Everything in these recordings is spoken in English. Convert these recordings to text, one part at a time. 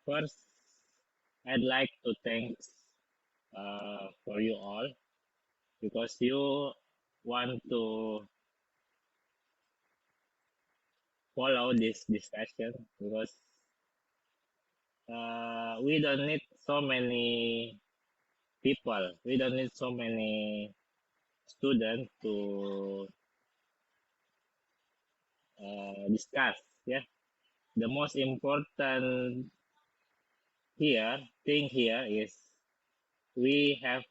First, I'd like to thank for you all because you want to follow this discussion because we don't need so many people, we don't need so many students to discuss. Yeah, the most important thing here is we have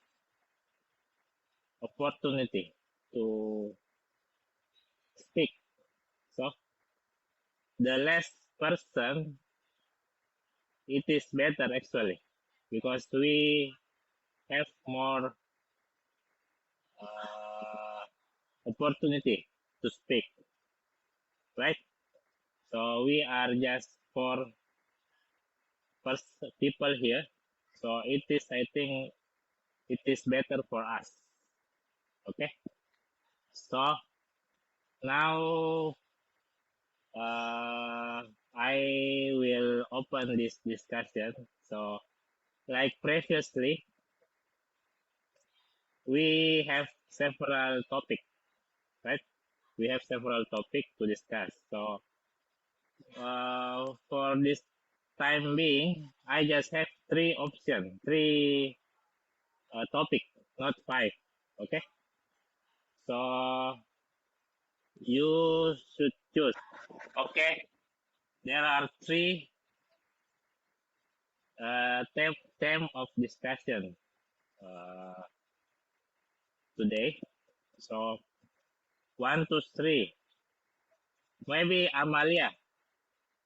opportunity to speak. So the less person, it is better actually because we have more opportunity to speak, right? So we are just four people here. So it is, I think, it is better for us. Okay. So now I will open this discussion. So like previously, we have several topics, right? We have several topics to discuss. So for this time being, I just have three options, three topic, not five. Okay. So you should choose. Okay. There are three theme of discussion uh, today. So 1 to 3. Maybe Amalia,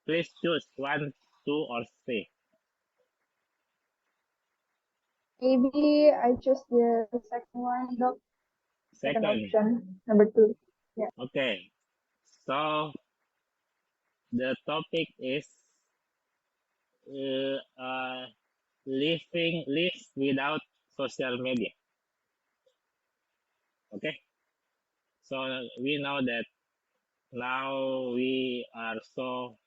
please choose 1, 2, or 3. Maybe I choose the second one, Doc. Second Second. option, number 2. Yeah. Okay. So the topic is uh, uh, live without social media. Okay. So we know that now we are so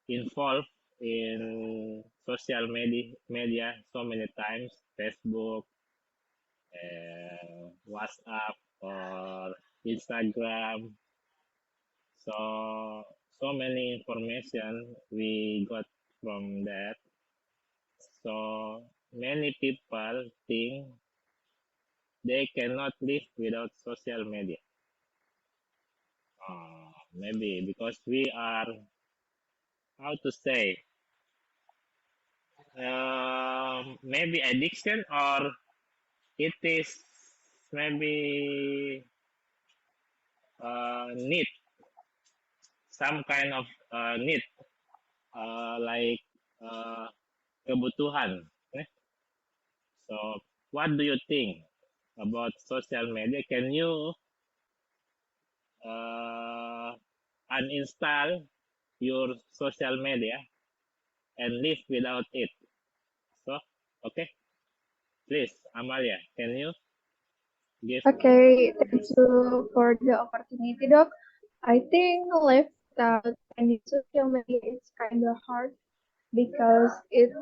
involved in social media so many times, Facebook, WhatsApp, or Instagram. So many information we got from that. So many people think they cannot live without social media. Maybe because we are, how to say, maybe addiction, or it is maybe need, some kind of need, like uh, kebutuhan. Eh? So what do you think about social media? Can you uh, uninstall your social media and live without it? So, okay, please, Amalia, can you give? Okay, thank you for the opportunity, Doc. I think life without any social media is kind of hard because it's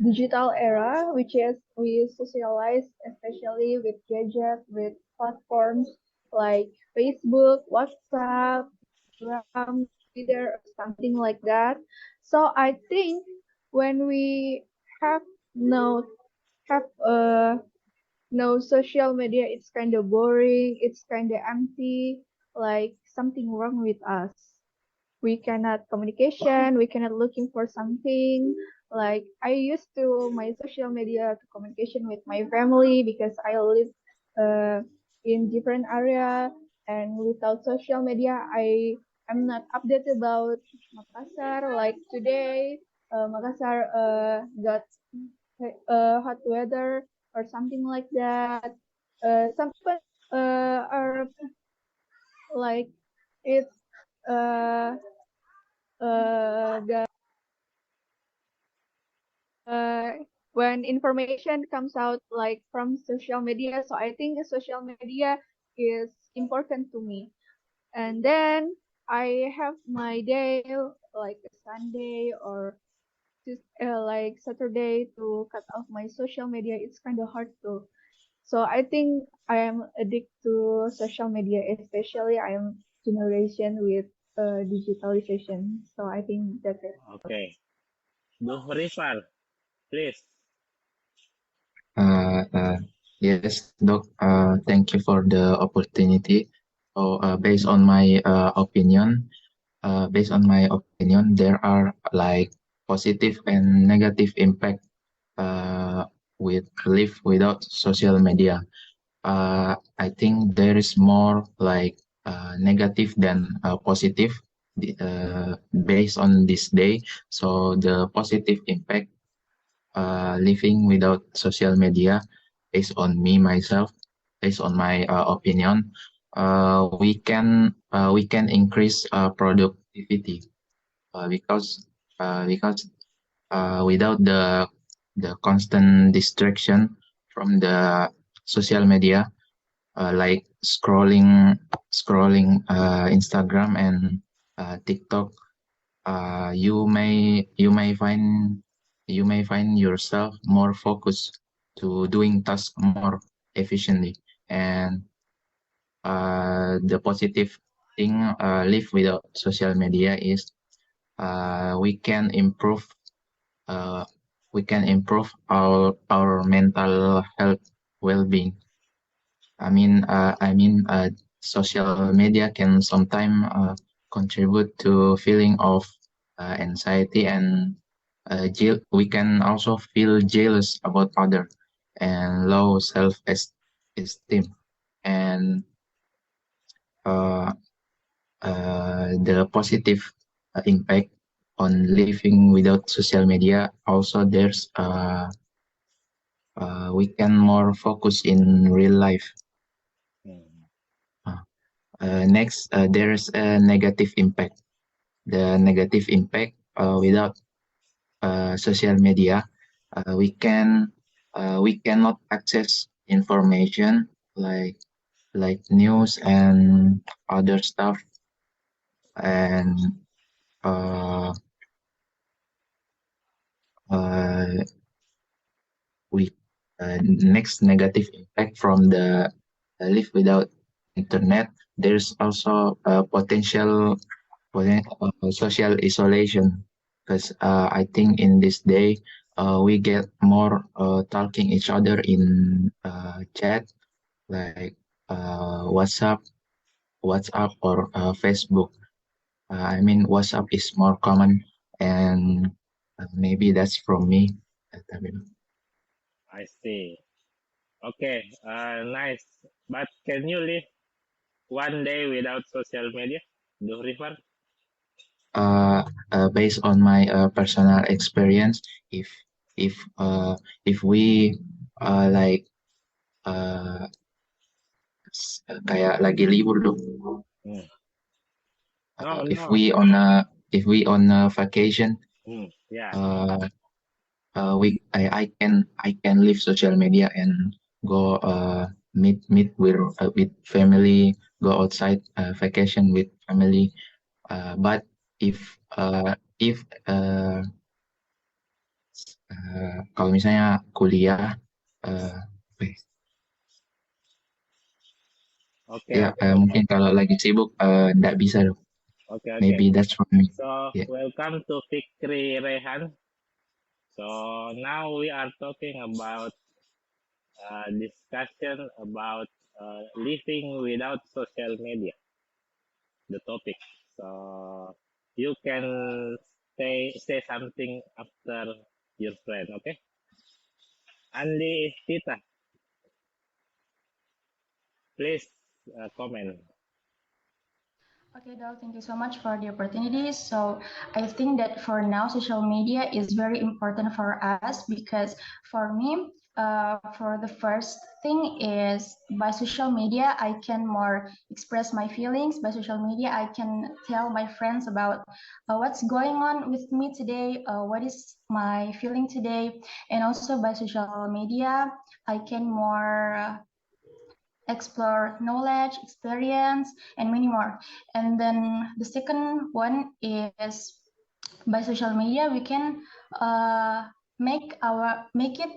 digital era, which is we socialize, especially with gadgets, with platforms like Facebook, WhatsApp, Instagram, Twitter, or something like that. So I think when we have no have no social media, it's kind of boring, it's kind of empty, like something wrong with us. We cannot communication, we cannot looking for something. Like I used to my social media to communication with my family because I live uh, in different area, and without social media I'm not updated about Makassar. Like today, Makassar got hot weather or something like that. Some people are like it's uh the uh when information comes out like from social media. So I think social media is important to me. And then I have my day like a Sunday or like Saturday to cut off my social media. It's kind of hard to. So I think I am addicted to social media, especially I am generation with digitalization. So I think that's it. Okay. Do Rifar, please. Uh, uh, yes, Doc. Thank you for the opportunity. So, based on my opinion, there are like positive and negative impact uh, with live without social media. I think there is more like negative than positive based on this day. So the positive impact living without social media, based on me myself, based on my opinion, we can increase productivity because without the constant distraction from the social media, like scrolling Instagram and TikTok, you may find yourself more focused to doing tasks more efficiently. And the positive thing live without social media is uh, we can improve uh, we can improve our mental health well-being. Social media can sometimes contribute to feeling of anxiety and we can also feel jealous about other and low self-esteem. And uh, the positive impact on living without social media also we can more focus in real life. Hmm. Next, there's a negative impact. The negative impact without social media, we cannot access information like news and other stuff, and uh, uh, we next negative impact from the live without internet. There's also a social isolation because I think in this day we get more talking each other in chat like WhatsApp or Facebook. WhatsApp is more common, and maybe that's from me. I see. Okay. Nice. But can you live one day without social media? Do Rifar? Based on my personal experience, if if uh, if we like kayak lagi libur tuh, Hmm. uh, No, if no. we on a if we on a vacation, Yeah. uh, I can leave social media and go meet with family, go outside vacation with family. But if kalau misalnya kuliah, uh, Okay, ya okay, okay. mungkin kalau lagi sibuk nggak bisa dong. Okay, okay. Maybe that's for me. So, Yeah. welcome to Fikri Rehan. So, now we are talking about discussion about living without social media, the topic. So, you can say something after your friend, okay? Andi Tita, please comment. Okay, Doc, thank you so much for the opportunity. So I think that for now, social media is very important for us because for me, for the first thing is by social media, I can more express my feelings. By social media, I can tell my friends about what's going on with me today, what is my feeling today. And also by social media, I can more explore knowledge, experience, and many more. And then the second one is by social media we can make it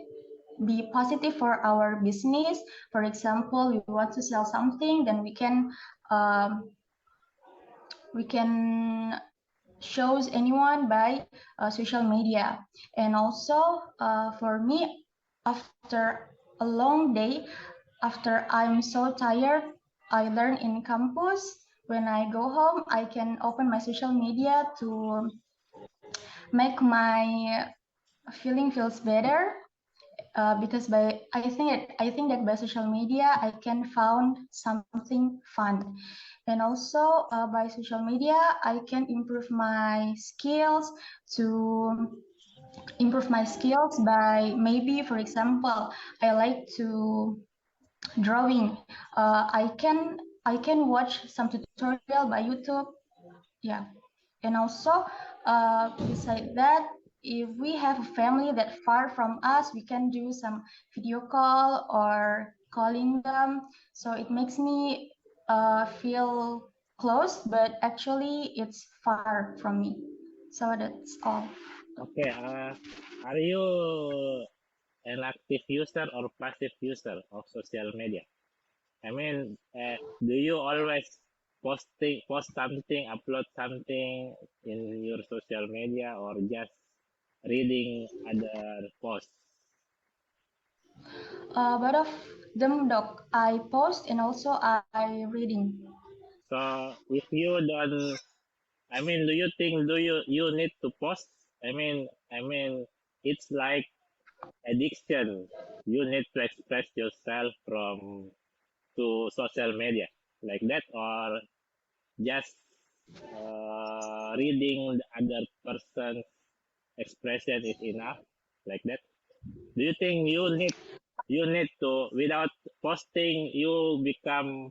be positive for our business. For example, we want to sell something, then we can shows anyone by social media. And also for me, after a long day, after I'm so tired, I learn in campus. When I go home, I can open my social media to make my feels better. Because I think that by social media I can found something fun, and also by social media I can improve my skills by, maybe for example, I like to drawing. I can watch some tutorial by YouTube. Yeah. And also, beside that, if we have a family that far from us, we can do some video call or calling them. So it makes me feel close, but actually it's far from me. So that's all. Okay, are you an active user or passive user of social media? I mean, do you always post something, upload something in your social media, or just reading other posts? But of them, doc, I post and also I reading. So if you don't, I mean, do you think you need to post? I mean, it's like addiction. You need to express yourself from to social media like that, or just reading the other person's expression is enough like that. Do you think you need to, without posting, you become,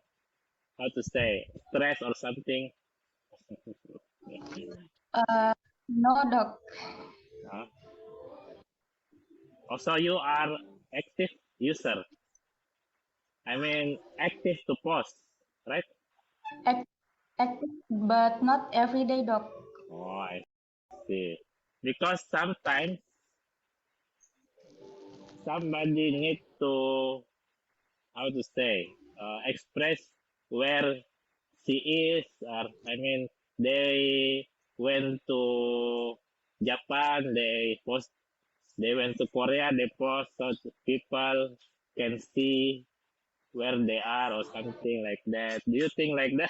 how to say, stress or something? No, doc. Uh, Also, you are active user. I mean, active to post, right? Active, but not every day, doc. Oh, I see. Because sometimes somebody need to, how to say, express where she is, or I mean, they went to Japan, they went to Korea, they post so people can see where they are or something like that. Do you think like that?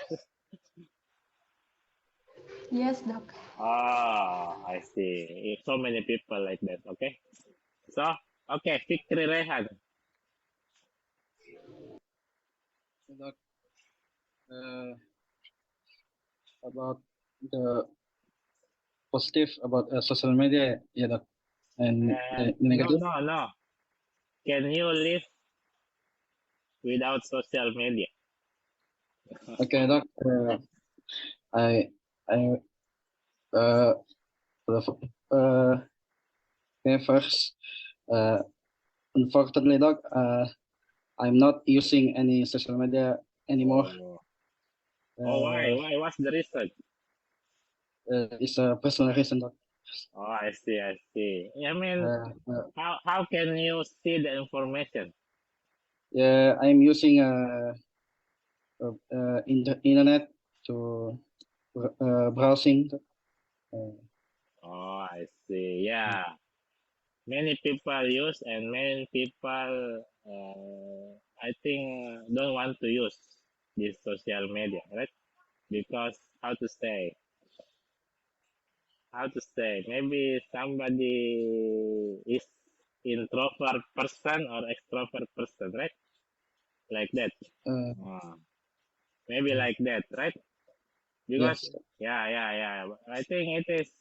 Yes, doc. Ah, I see. So many people like that. Okay. So, okay, Fikri Rehan. Doc, uh, about the positive about social media, yeah, Doc, and the No, negative. no, no. Can you live without social media? Okay, Doc. I, I, uh, okay, first, uh, unfortunately, Doc, I'm not using any social media anymore. Oh, why? Why? What's the reason? It's a personal reason, Doc. Oh, I see, I see. I mean, Uh, how can you see the information? yeah, I'm using internet to browsing. Oh, I see. Yeah, many people use, and many people, I think, don't want to use this social media, right? Because how to say, maybe somebody is introvert person or extrovert person, right? Like that. Uh, Ah, maybe like that, right? Because yes, yeah. I think it is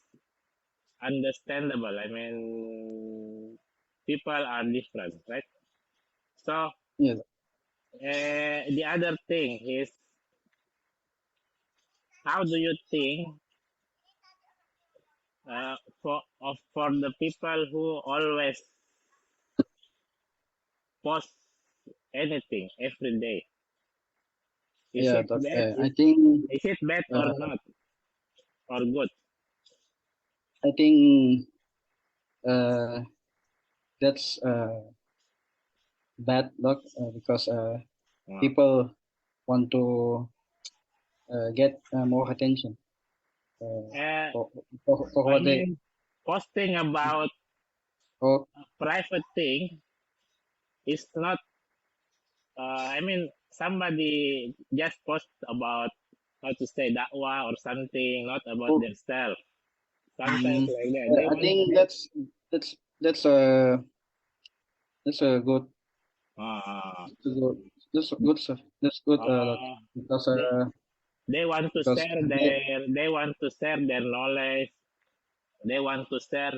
understandable. I mean, people are different, right? So yes. the other thing is, how do you think, for the people who always post anything every day? Is Yeah, it Doc. bad? I think Is it bad or uh, not, or good? I think that's bad, Doc, because people want to get more attention Uh, for I what they. mean, posting about Oh, private thing is not. I mean, somebody just post about how to say dakwah or something, not about oh, themselves. Sometimes like that. They I want. think that's that's a that's a good Uh, that's a good that's good sir. That's good Doc. uh, Because they, they want to because share their knowledge. They want to share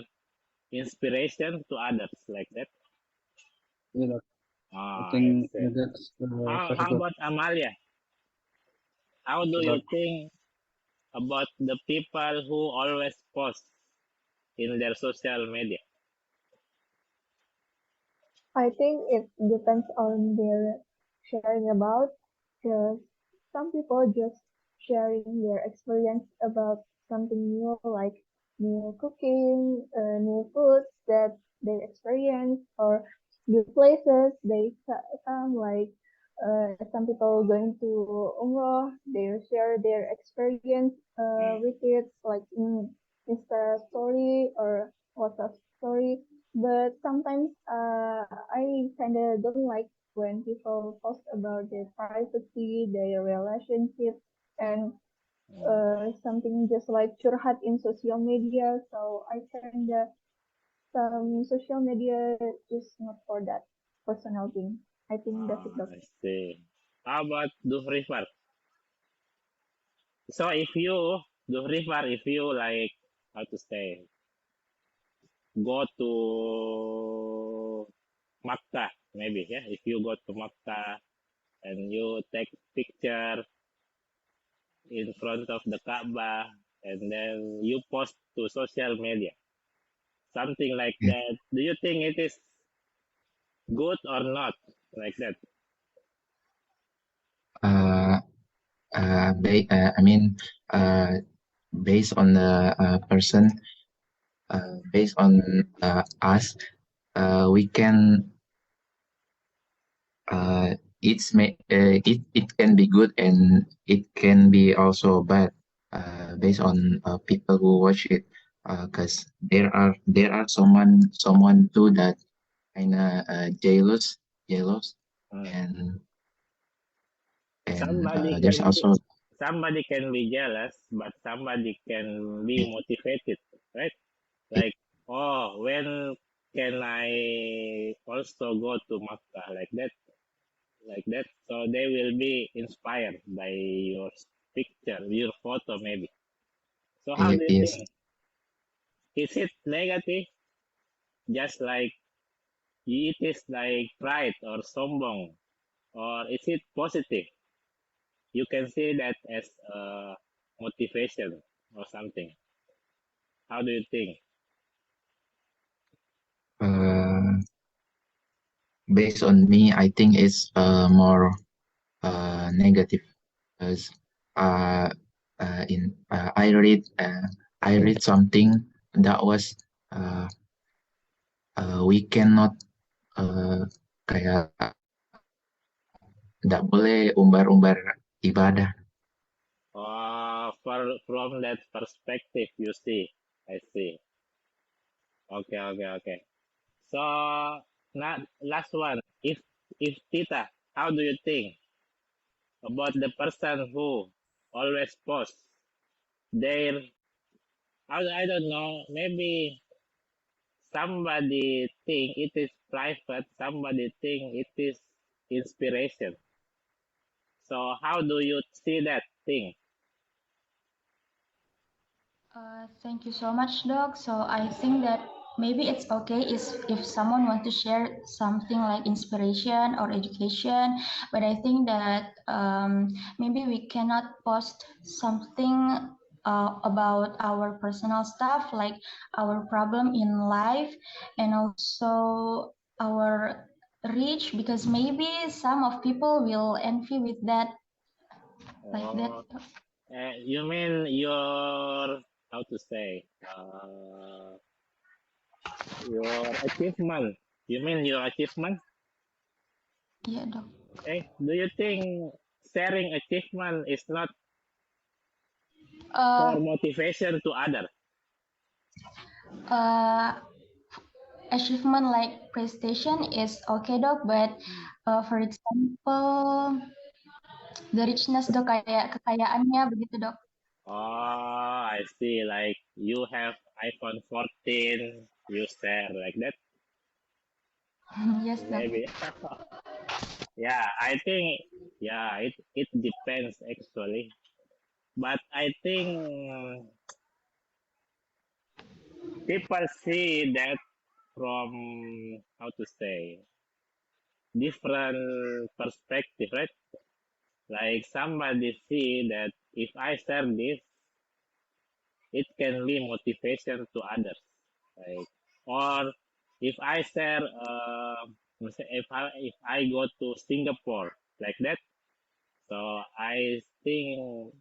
inspiration to others like that. you know, I I think see. that's very How good. about Amalia? How do you Doc. think about the people who always post in their social media? I think it depends on their sharing about, because some people just sharing their experience about something new, like new cooking, new foods that they experience, or new places they come, like some people going to Umrah, they share their experience with it, like in Insta story or WhatsApp story. But sometimes I kind of don't like when people post about their privacy, their relationship, and something just like curhat in social media. So I kind of some social media just not for that personal thing. I think that's it. I see. How about do river? So if you do river, if you like how to say go to Makkah, maybe yeah. If you go to Makkah and you take picture in front of the Kaaba and then you post to social media, something like Yeah. that. Do you think it is good or not like that? Uh, I mean, based on the person, based on us, we can it can be good and it can be also bad based on people who watch it because there are someone too that kind of jealous Hmm. and Somebody there's can be also somebody can be jealous, but somebody can be motivated, right? Like, oh, when can I also go to Makkah like that? So they will be inspired by your picture, your photo, maybe. So how do you yes. think? Is it negative? Just like it is like pride or sombong, or is it positive? You can see that as motivation or something. How do you think? uh, Based on me, I think it's more negative because uh, I read something that was uh, we cannot uh, kayak nggak boleh umbar-umbar ibadah. From that perspective, you see. I see. Okay. So, not last one. If Tita, how do you think about the person who always posts their? I don't know. Maybe somebody think it is private. Somebody think it is inspiration. So, how do you see that thing? Thank you so much, Doc. So I think that maybe it's okay is if someone want to share something like inspiration or education, but I think that maybe we cannot post something about our personal stuff, like our problem in life, and also our reach, because maybe some of people will envy with that, like that. Oh, you mean your how to say, your achievement. You mean your achievement? Iya, Dok. Okay. Do you think sharing achievement is not for Uh, motivation to others? Achievement like prestation is okay, Dok, but for example, the richness, Dok, kayak kekayaannya begitu, Dok. Oh, I see. Like you have iPhone 14, you share like that. Yes, Dok. Maybe. Yeah, I think it depends actually. But I think people see that from how to say different perspective, right? Like somebody see that if I share this, it can be motivation to others. Like or if I share, if I go to Singapore like that, so I think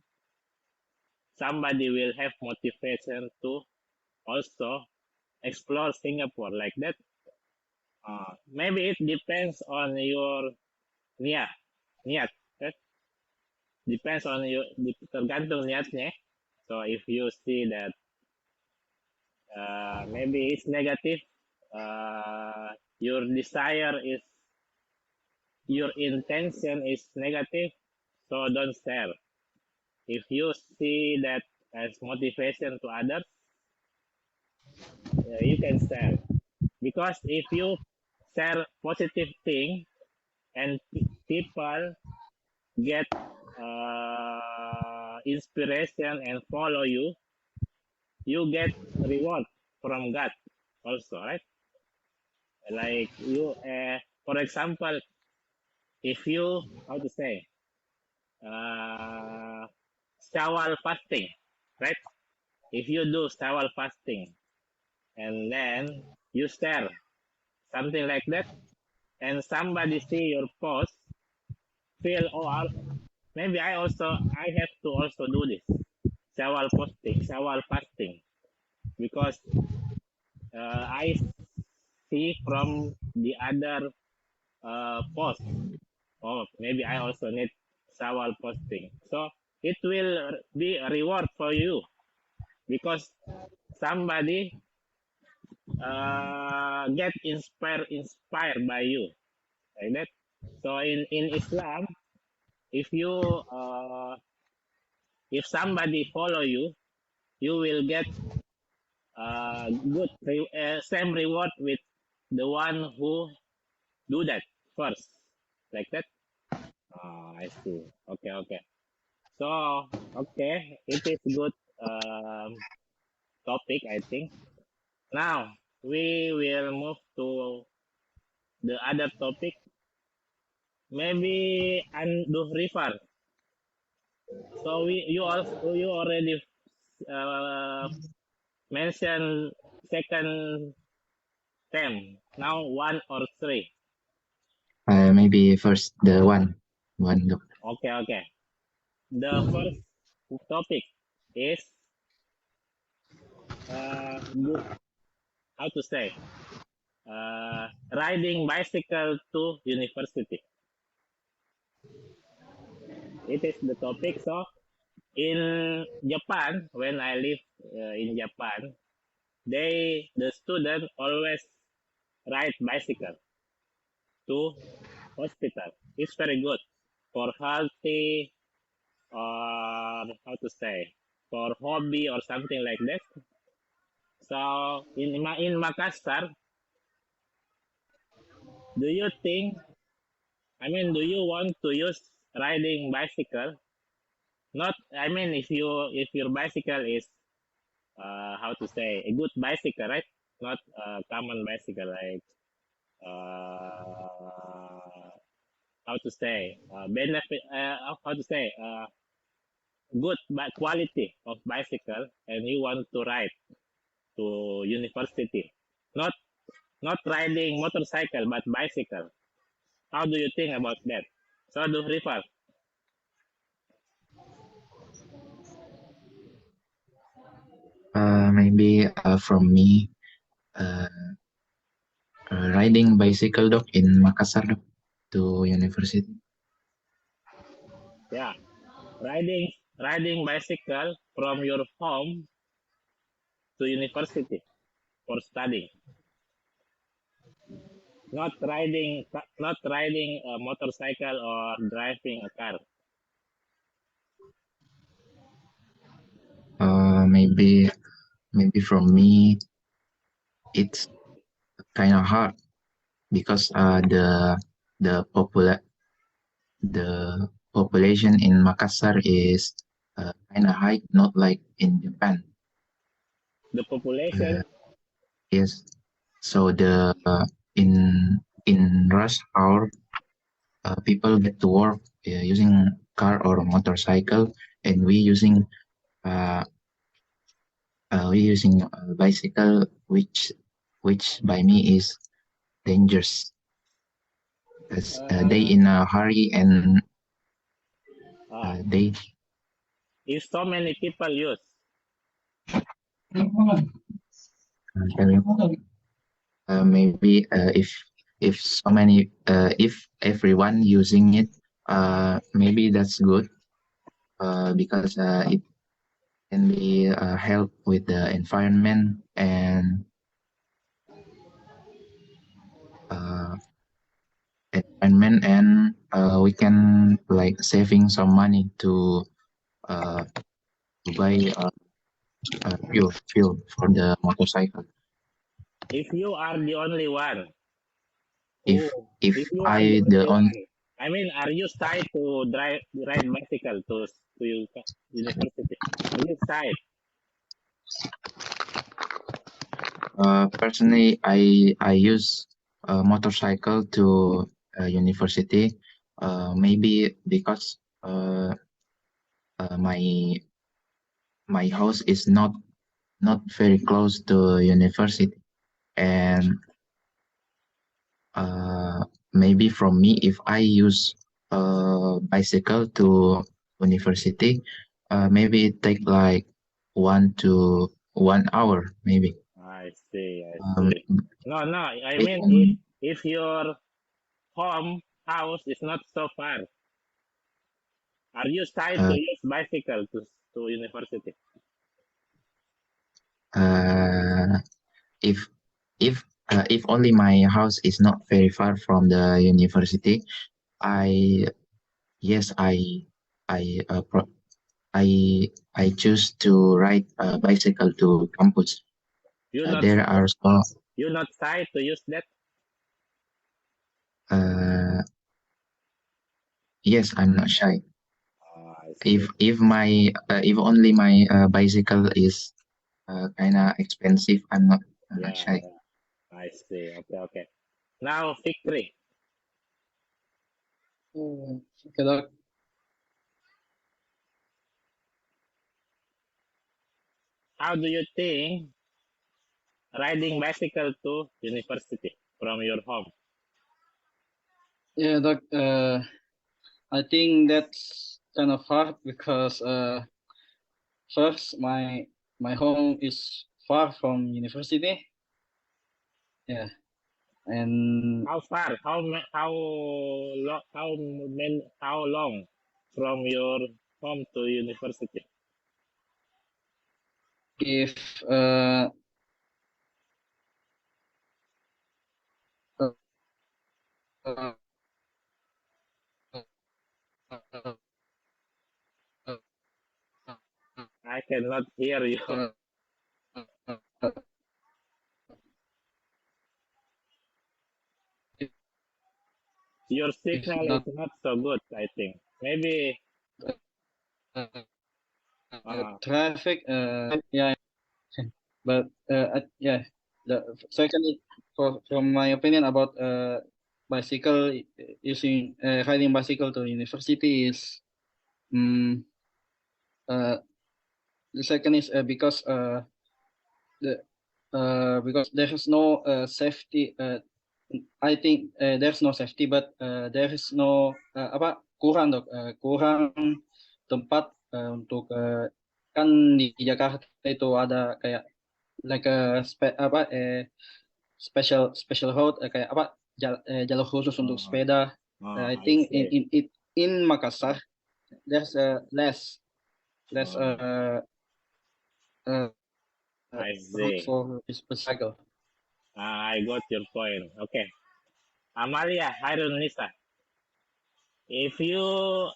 somebody will have motivation to also explore Singapore like that. Maybe it depends on your niat, niat. Right? Depends on you, tergantung niatnya. So if you see that maybe it's negative, your desire is, your intention is negative, so don't share. If you see that as motivation to others, you can share. Because if you share positive thing and people get inspiration and follow you, you get reward from God also, right? Like you, for example, if you, how to say, uh, shawal fasting, right? If you do shawal fasting and then you share something like that, and somebody see your post, feel, oh, maybe I have to also do this shawal fasting, because I see from the other post. Oh, maybe I also need shawal posting. So it will be a reward for you because somebody get inspired by you like that. So in Islam, if you if somebody follow you, you will get same reward with the one who do that first, like that. I see. Okay, okay. So okay, it is good topic, I think. Now we will move to the other topic. Maybe Anduh River. So you already uh, mentioned second term. Now one or three. Maybe first the one. Dok. Okay, okay. The first topic is good. How to say? Riding bicycle to university. It is the topic. So in Japan, when I live in Japan, the student always ride bicycle to hospital. It's very good for healthy, or how to say, for hobby or something like that. So in Makassar, do you think? I mean, do you want to use riding bicycle? Not, I mean, if your bicycle is how to say, a good bicycle, right? Not a common bicycle, like uh, how to say, benefit, how to say, good quality of bicycle, and you want to ride to university, not not riding motorcycle but bicycle. How do you think about that? So do Rival. Maybe from me, riding bicycle dok in Makassar dok to university. Yeah, riding bicycle from your home to university for studying. Not riding a motorcycle or driving a car. Maybe from me, it's kind of hard because the population in Makassar is kind of high, not like in Japan. The population, Yes, so in rush hour, people get to work using car or motorcycle, and uh, we using bicycle, which by me is dangerous. As they in a hurry and they if so many people use, maybe if so many if everyone using it, maybe that's good because it can be help with the environment and uh, we can like saving some money to buy fuel for the motorcycle. if you are the only one, If who, if if you are the I the only on one, I mean, are you shy to ride bicycle to university? Are you shy? personally I use a motorcycle to university, maybe because my house is not very close to university, and maybe from me if I use a bicycle to university, maybe it take like 1 to 1 hour maybe. I see, I um, see. No, I based mean, on if your house is not so far, are you shy to uh, use bicycle to university? uh, if if only my house is not very far from the university, I yes I choose to ride a bicycle to campus. You not There are so you not shy to use that? uh, yes, I'm not shy. Oh, I If see. if only my bicycle is kind of expensive, I'm not Yeah, shy. yeah, I see. Okay, okay. Now, victory. Okay, Doc. How do you think riding bicycle to university from your home? Yeah, Doc. I think that's kind of hard because first my home is far from university. Yeah, and How far? How long from your home to university? if uh, I cannot hear you. Your if signal is not not so good, I think. Maybe uh, uh, traffic, yeah, but yeah, the secondly, from my opinion about bicycle using riding bicycle to university is um, uh, the second is the because there is no safety. I think there's no safety, but there is no apa kurang dok kurang tempat untuk kan di Jakarta itu ada kayak like special road kayak apa jalur khusus untuk Oh, sepeda. I I think see. in Makassar there's less Oh, uh, I route see. for bicycle. I got your point. Okay. Amalia, Harun, Nisa, if your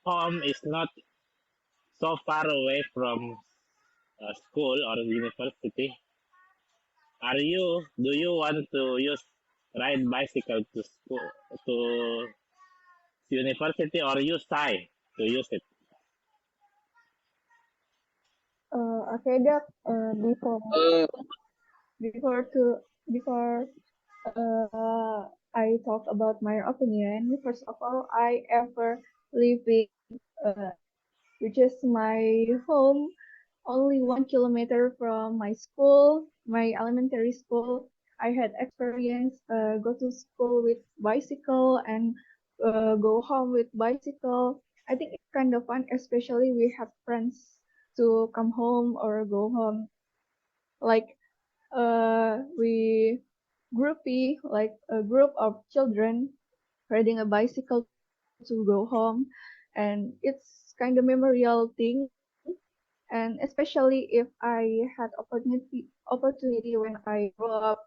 home is not so far away from school or university, do you want to use ride bicycle to school to university, or you shy to use it? Okay, Dok. Before Uh, before to before I talk about my opinion, first of all, I ever living uh, which is my home, only 1 kilometer from my school, my elementary school. I had experience go to school with bicycle and go home with bicycle. I think it's kind of fun, especially we have friends to come home or go home. Like we groupie, like a group of children riding a bicycle to go home, and it's kind of memorial thing. And especially if I had opportunity when I grow up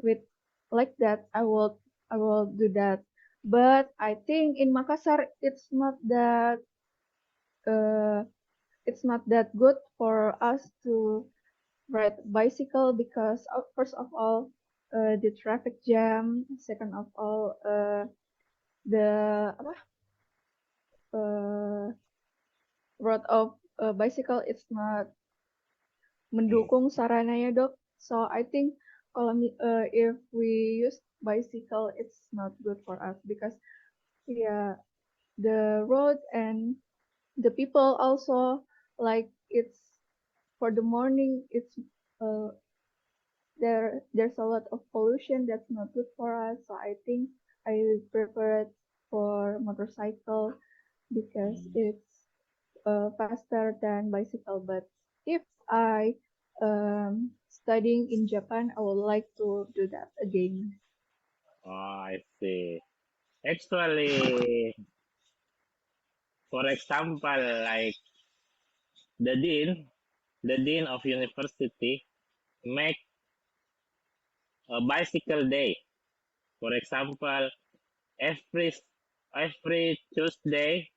with like that, I will do that. But I think in Makassar uh, it's not that good for us to ride bicycle because first of all the traffic jam, second of all the apa, uh, road of bicycle it's not Mm. mendukung sarananya dok. So I think if we use bicycle, it's not good for us because yeah, the road and the people also like it's for the morning. It's uh, there's a lot of pollution that's not good for us. So I think I prefer it for motorcycle because it's faster than bicycle. But if I studying in Japan, I would like to do that again. Oh, I see. Actually, for example, like the dean, the dean of university make a bicycle day. For example, every every Tuesday,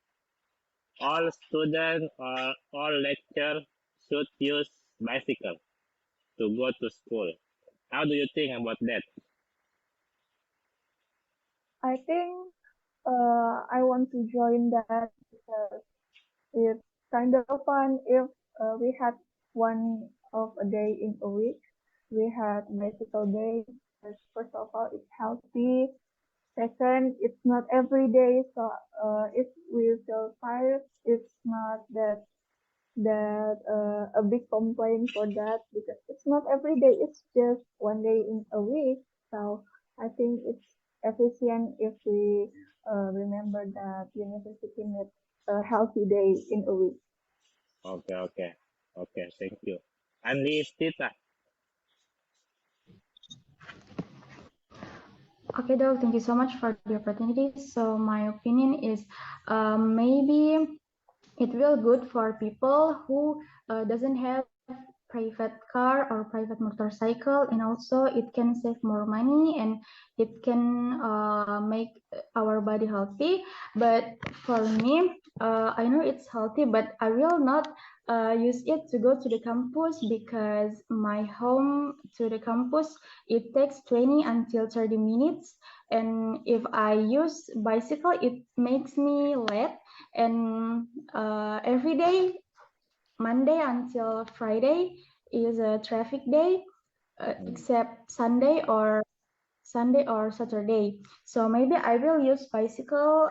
all students or all lecture should use bicycle to go to school. How do you think about that? I think I want to join that because it's kind of fun if we had one of a day in a week. We had bicycle day. First of all, it's healthy. Second, it's not every day, so if we feel tired, it's not that a big complaint for that because it's not every day. It's just one day in a week. So I think it's efficient if we remember that university needs a healthy day in a week. Okay, okay, okay. Thank you. And this Tita. Okay, Doc, thank you so much for the opportunity. So my opinion is maybe it will good for people who doesn't have private car or private motorcycle, and also it can save more money and it can make our body healthy. But for me, I know it's healthy, but I will not use it to go to the campus because my home to the campus it takes 20 until 30 minutes, and if I use bicycle it makes me late. And every day, Monday until Friday, is a traffic day, except Sunday or Saturday. So maybe I will use bicycle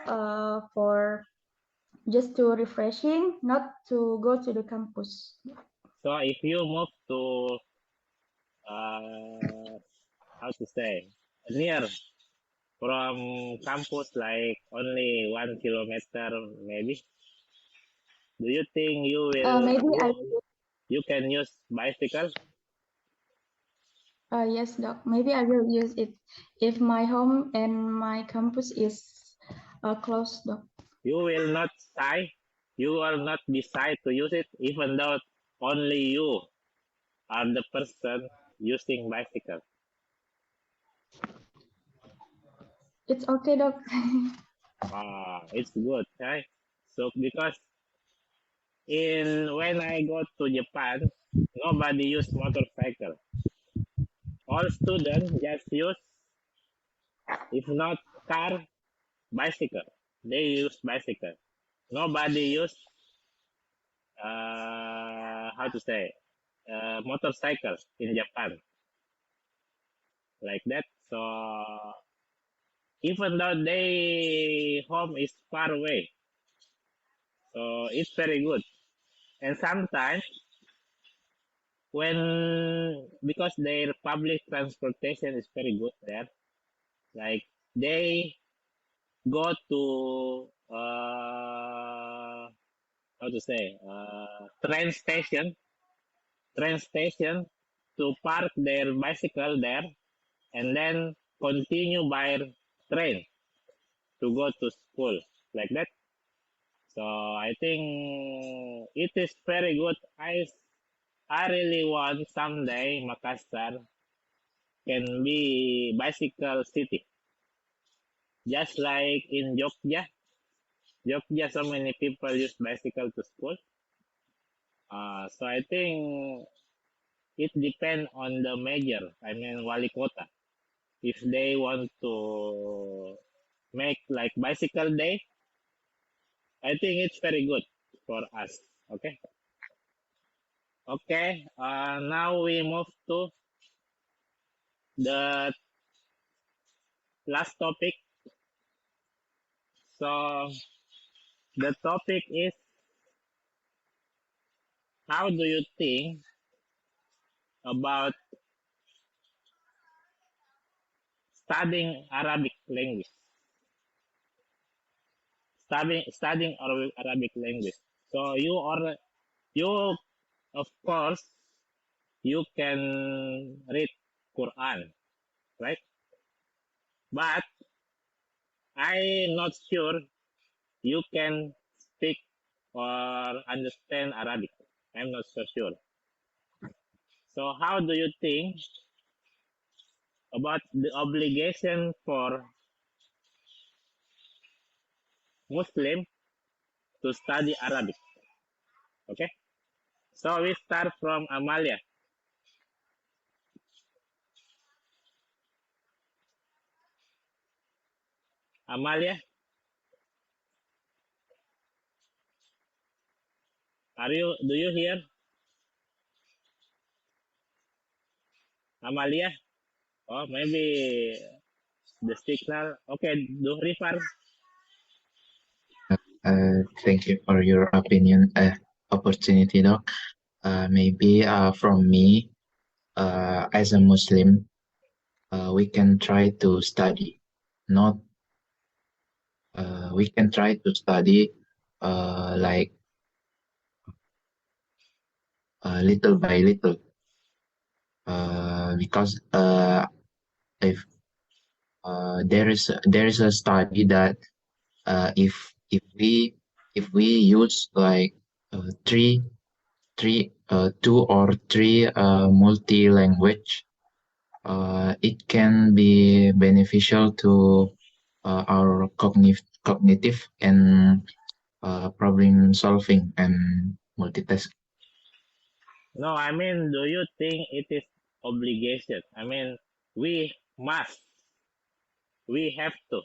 for just to refreshing, not to go to the campus. So if you move to uh, how to say near from campus, like only 1 kilometer, maybe. Do you think you will Maybe you can use bicycle? yes, Doc. Maybe I will use it if my home and my campus is close, Doc. You will not shy. You will not be shy to use it, even though only you are the person using bicycle. It's okay, Doc. It's good, right? So because when I go to Japan, nobody use motorcycle. All students just use, if not car, bicycle. They use bicycle. Nobody use how to say motorcycles in Japan like that. So even though they home is far away, so it's very good. And sometimes because their public transportation is very good there, like they go to how to say train station to park their bicycle there and then continue by train to go to school like that. So I think it is very good. I really want someday Makassar can be bicycle city, just like in Jogja. Jogja, so many people use bicycle to school. So I think it depends on the mayor. I mean, wali kota. If they want to make like bicycle day, I think it's very good for us. Okay. Okay. Now we move to the last topic. So the topic is, how do you think about studying Arabic language? Studying Arabic language. So you of course you can read Quran, right? But I'm not sure you can speak or understand Arabic. I'm not so sure. So how do you think about the obligation for Muslim to study Arabic? Okay. So we start from Amalia. Amalia, do you hear? Amalia? Oh, maybe the signal. Okay, do Rifar. Thank you for your opportunity, Doc. Maybe from me, as a Muslim, we can try to study. Not We can try to study like little by little, because if there is a study that if we use like three three two or three multi-language, it can be beneficial to our cognitive and problem solving and multitasking. No, I mean, do you think it is obligation? I mean, we must, we have to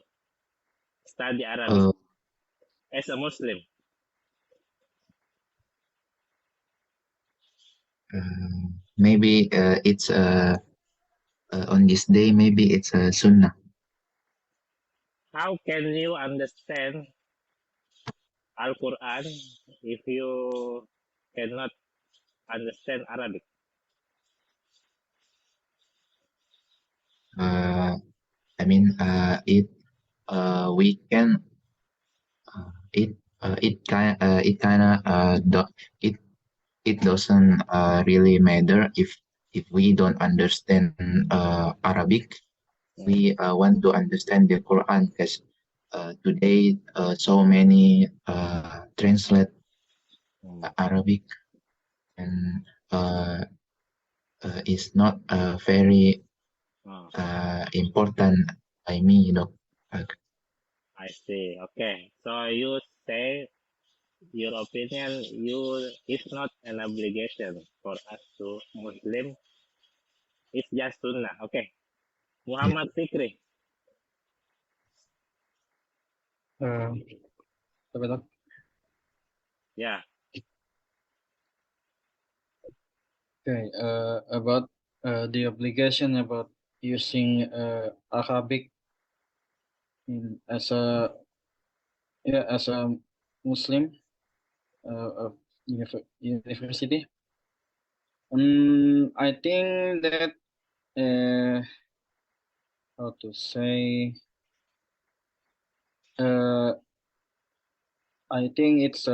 study Arabic Uh, as a Muslim. Maybe it's on this day, maybe it's a sunnah. How can you understand Al-Quran if you cannot understand Arabic? I mean, it we can it it kind of it it doesn't really matter if we don't understand Arabic. We want to understand the Quran because today so many translate Arabic and is not very important by me, I see. Okay. So you say your opinion, it's not an obligation for us to Muslim. It's just sunnah. Okay. Muhammad Fikri. Apa Dok? Yeah. Okay, about the obligation about using Arabic as a Muslim of university. I think that how to say I think it's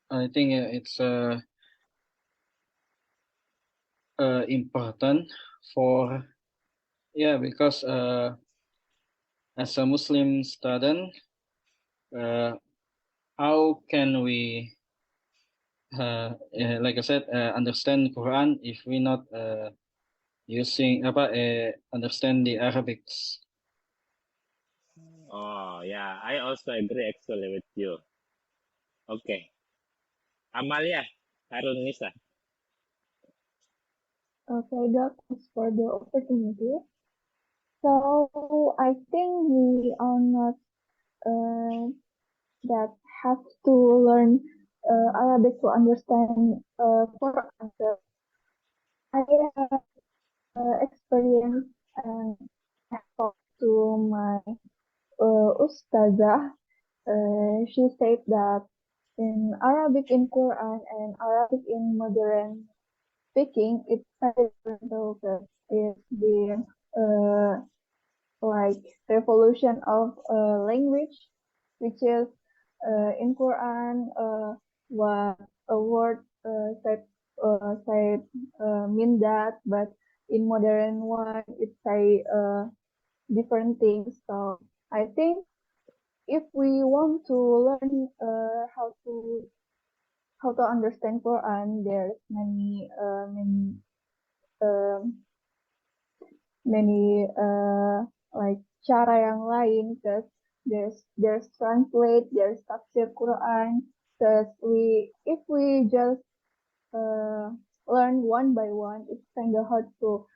I think it's important for because as a Muslim student, how can we like I said understand Quran if we not using understand the Arabics? Oh, yeah. I also agree actually with you. Okay. Amalia Harun Nisa. Okay, Doc, thanks for the opportunity. So I think we are not that have to learn Arabic to understand Quran. So I have experience and have talked to my ustazah. She said that in Arabic in Quran and Arabic in modern speaking, it's very different because it's been like revolution of language, which is in Quran what a word said mean that, but in modern one it say different things. So I think if we want to learn how to understand Quran, there's many like cara yang lain, because there's translate, there's tafsir Quran. Because if we just learn one by one, it's kind of hard to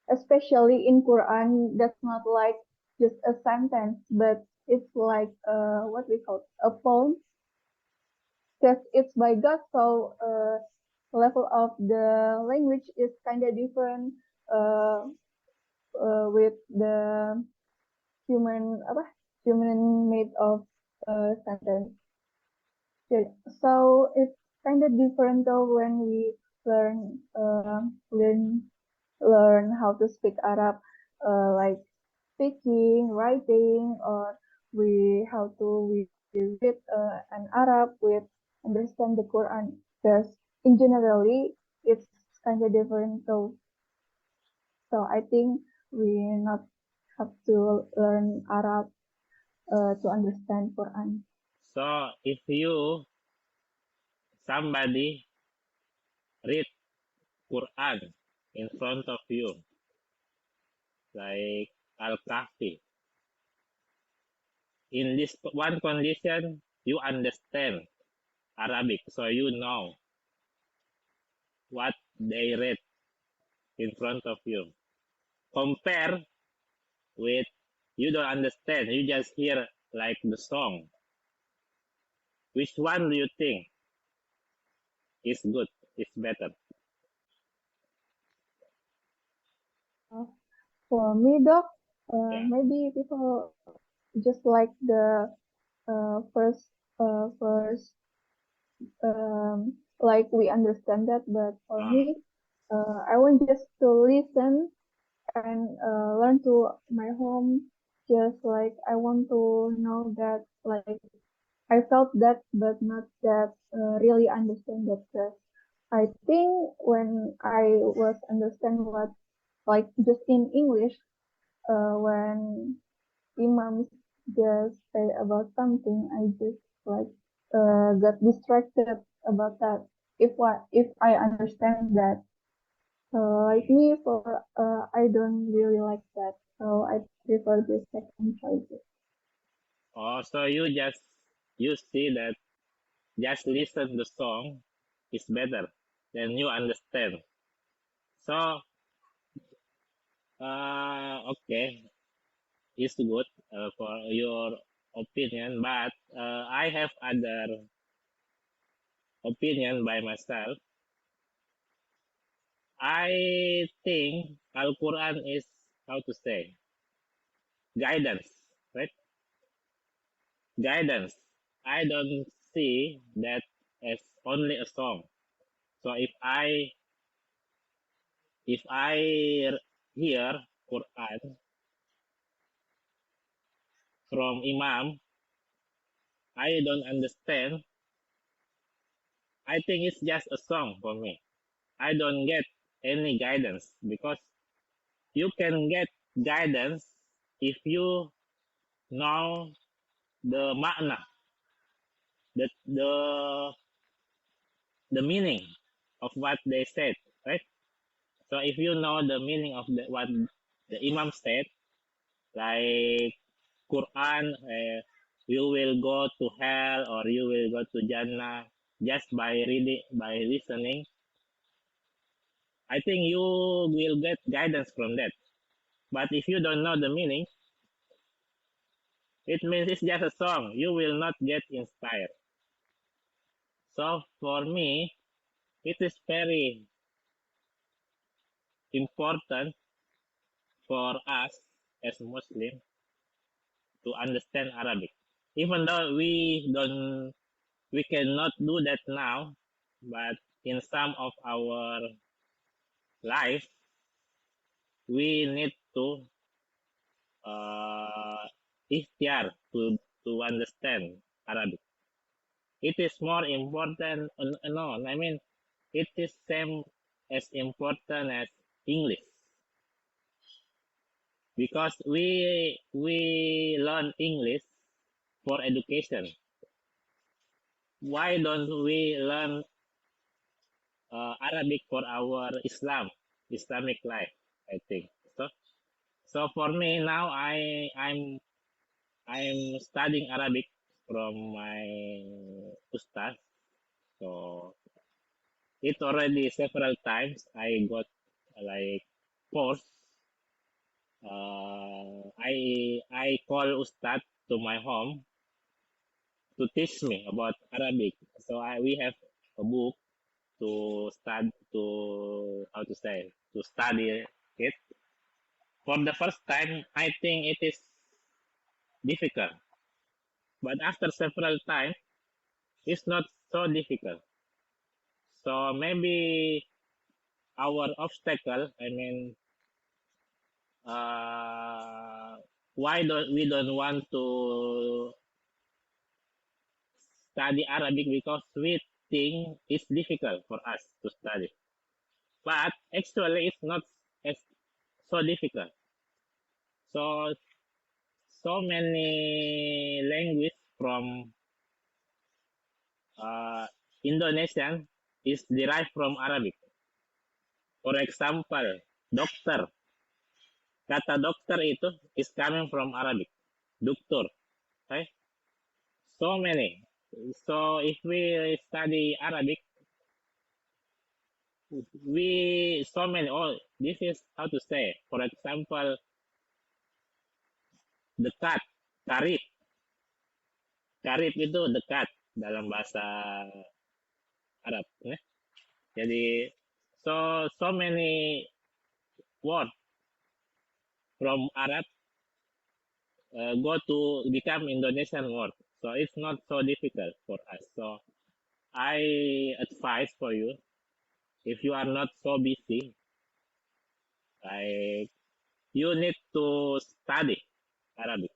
especially in Quran. That's not like just a sentence, but it's like what we call a poem, because it's by God. So level of the language is kind of different with the human made of sentence. So it's kind of different though when we learn learn how to speak Arab, like speaking, writing, or we read an Arab with understand the Quran. Because in generally it's kind of different though. So I think we not have to learn Arab to understand Quran. So if somebody read Quran in front of you, like Al-Kahfi, in this one condition, you understand Arabic, so you know what they read in front of you. Compare with you don't understand, you just hear like the song. Which one do you think is good, is better? For me, Doc, Yeah. maybe people just like the first like we understand that, but for me I want just to listen and learn to my home. Just like I want to know that, like I felt that, but not that really understand that. I think when I was understand what, like just in English, when imams just say about something, I just like got distracted about that. If I understand that, like me for I don't really like that, so I prefer the second choice. Oh, so you see that just listen the song is better than you understand. So okay, it's good for your opinion, but I have other opinion by myself. I think Al Quran is how to say guidance, right? Guidance. I don't see that as only a song. So if I hear Quran from Imam, I don't understand. I think it's just a song for me. I don't get any guidance because you can get guidance if you know the makna, the meaning of what they said, right? So if you know the meaning of what the Imam said, like Quran, you will go to hell or you will go to Jannah just by reading, by listening. I think you will get guidance from that. But if you don't know the meaning, it means it's just a song. You will not get inspired. So for me, it is very important for us as Muslim to understand Arabic. Even though we cannot do that now, but in some of our life, we need to ikhtiar to understand Arabic. It is more important. No, I mean, it is same as important as English because we learn English for education. Why don't we learn Arabic for our Islamic life? I think so. So for me now, I'm studying Arabic from my ustaz. So it already several times I got like course. I call ustad to my home to teach me about Arabic. So we have a book to start to how to say to study it. For the first time, I think it is difficult, but after several times, it's not so difficult. So maybe our obstacle, I mean, why don't want to study Arabic because we think it's difficult for us to study. But actually, it's not as so difficult. So so many language from Indonesian is derived from Arabic. For example, dokter. Kata dokter itu is coming from Arabic. Dokter. Okay? So many. So if we study Arabic, we so many. Oh, this is how to say. For example, dekat, karib. Karib itu dekat dalam bahasa Arab. Ya. Jadi so many word from Arab go to become Indonesian word. So it's not so difficult for us. So I advise for you if you are not so busy, like you need to study Arabic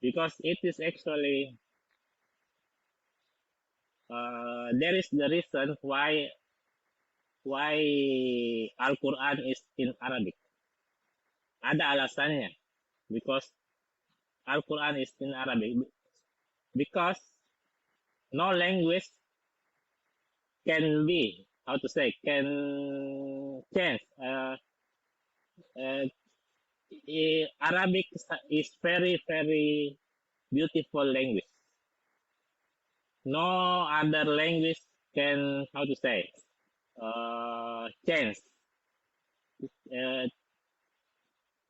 because it is actually there is the reason why Al-Quran is in Arabic. Ada alasannya because Al-Quran is in Arabic because no language can be can change. Arabic is very beautiful language. No other language can change.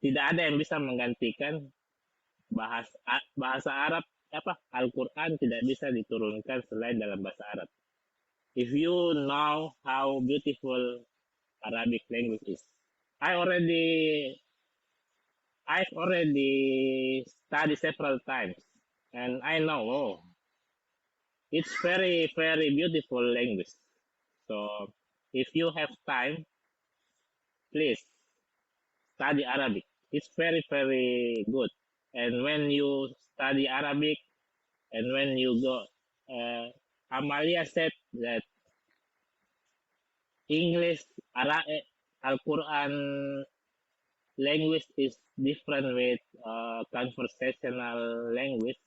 Tidak ada yang bisa menggantikan bahasa Arab Al-Quran tidak bisa diturunkan selain dalam bahasa Arab. If you know how beautiful Arabic language is, I've already studied several times, and I know it's very beautiful language. So if you have time, please study Arabic. It's very good. And when you study Arabic, and when you go, Amalia said that English, Al-Quran language is different with conversational language.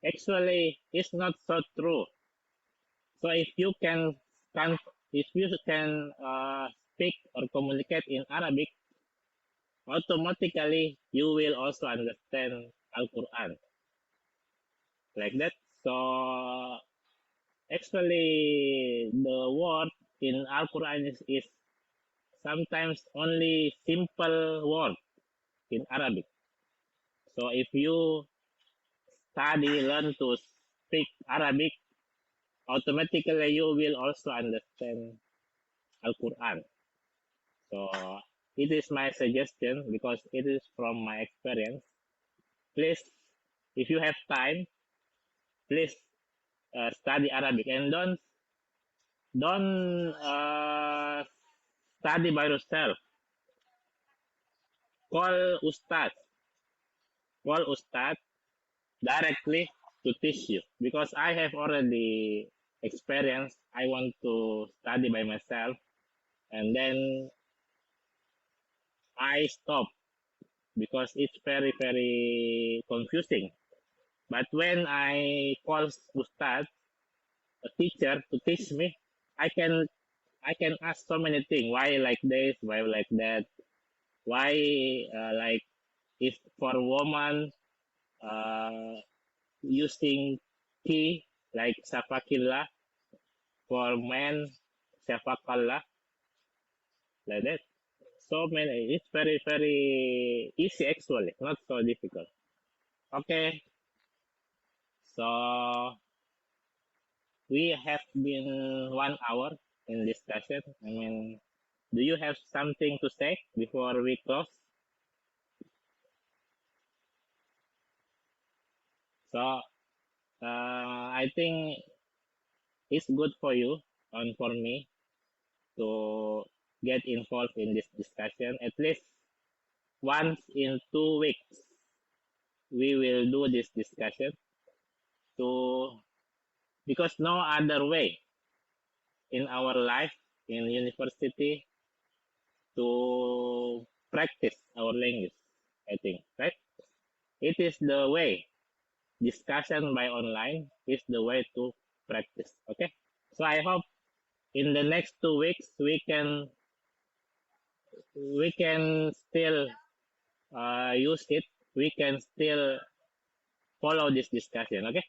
Actually, it's not so true. So if you can speak or communicate in Arabic, automatically you will also understand Al-Quran like that. So actually the word in Al-Quran is sometimes only simple word in Arabic. So if you learn to speak Arabic, automatically you will also understand Al-Quran. So it is my suggestion because it is from my experience. Please, if you have time, please study Arabic and don't study by yourself. Call Ustad directly to teach you because I have already experienced. I want to study by myself, and then I stop because it's very confusing. But when I call Ustad, a teacher, to teach me, I can ask so many things. Why like this? Why like that? Why like if for woman using ki like safakillah, for men safakallah, like that. So many. It's very easy actually, not so difficult. Okay. So we have been 1 hour in discussion. I mean, do you have something to say before we close? So I think it's good for you and for me to get involved in this discussion. At least once in 2 weeks, we will do this discussion because no other way in our life in university to practice our language, I think, right? It is the way. Discussion by online is the way to practice. Okay. So I hope in the next 2 weeks we can still use it. We can still follow this discussion. Okay.